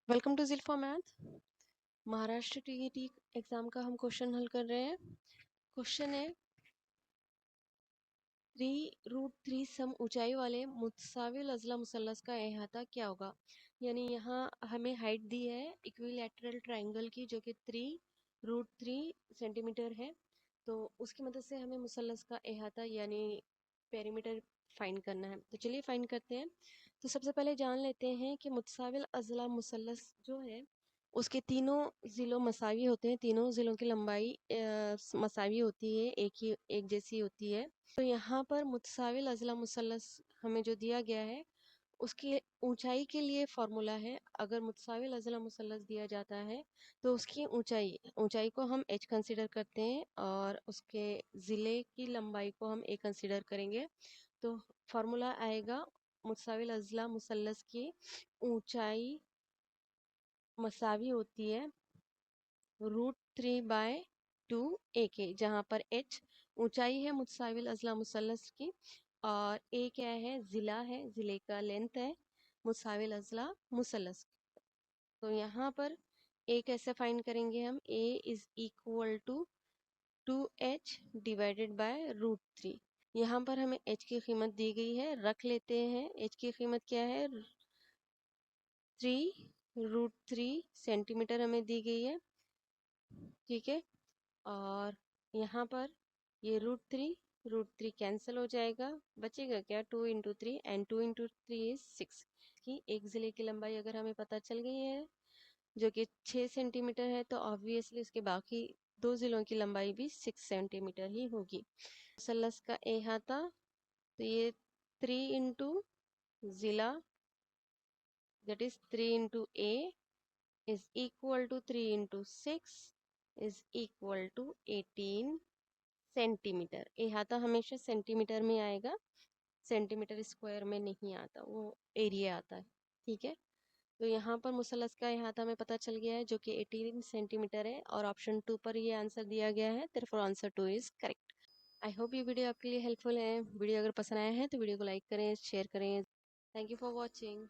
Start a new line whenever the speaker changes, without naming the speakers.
Welcome to जिल्फा math. Maharashtra TET exam का हम क्वेश्चन हल कर रहे हैं। क्वेश्चन है 3√3 सम ऊंचाई वाले मुतसाविल अजला मुसल्लस का अहाता क्या होगा। यानी यहाँ हमें हाइट दी है इक्विलैटरल ट्रायंगल की जो कि 3√3 सेंटीमीटर है। तो उसकी मदद से हमें मुसल्लस का अहाता यानी पेरीमीटर फाइंड करना है। तो चलिए फाइंड करते हैं। तो सबसे पहले जान लेते हैं कि मुतसाविल अजला मुसल्लस जो है उसके तीनों ज़िलों मसावी होते हैं। तीनों ज़िलों की लंबाई मसावी होती है, एक जैसी होती है। तो यहाँ पर मुतसाविल अजला मुसल्लस हमें जो दिया गया है उसकी ऊंचाई के लिए फॉर्मूला है। अगर मुतसाविल अजला मुसल्लस दिया जाता है तो उसकी ऊंचाई ऊंचाई को हम h कंसीडर करते हैं और उसके ज़िले की लंबाई को हम a कंसीडर करेंगे। तो फॉर्मूला आएगा मुतसाविल अजला मुसल्लस की ऊंचाई मसावी होती है √3/2 AK, जहाँ पर h ऊंचाई है मुतसाविल अजला मुसल्लस की और a क्या है, ज़िला है, ज़िले का लेंथ है मुतसाविल अजला मुसल्लस। तो यहाँ पर a कैसे फाइंड करेंगे हम, a is equal to 2h divided by √3। यहाँ पर हमें h की कीमत दी गई है, रख लेते हैं। h की कीमत क्या है, 3√3 सेंटीमीटर हमें दी गई है, ठीक है। और यहाँ पर ये √3 कैंसिल हो जाएगा, बचेगा क्या, 2 × 3 एंड 2 × 3 इज 6 की एक ज़िले की लंबाई अगर हमें पता चल गई है जो कि 6 सेंटीमीटर है तो ऑब्वियसली उसके बाकी दो ज़िलों की लंबाई भी 6 सेंटीमीटर ही होगी। मुसल्लस का अहाता, तो ये 3 इंटू ज़िला that is 3 × A is equal to 3 × 6 is equal to 18 centimetre. अहाता हमेशा सेंटीमीटर में आएगा, सेंटीमीटर स्क्वायर में नहीं आता, वो एरिया आता है, ठीक है। तो यहाँ पर मुसल्लस का अहाता हमें पता चल गया है जो कि 18 सेंटीमीटर है और ऑप्शन 2 पर ये आंसर दिया गया है, therefore answer 2 is correct. I hope ये वीडियो आपके लिए हेल्पफुल है। वीडियो अगर पसंद आया है तो वीडियो को लाइक करें, शेयर करें। Thank you for watching.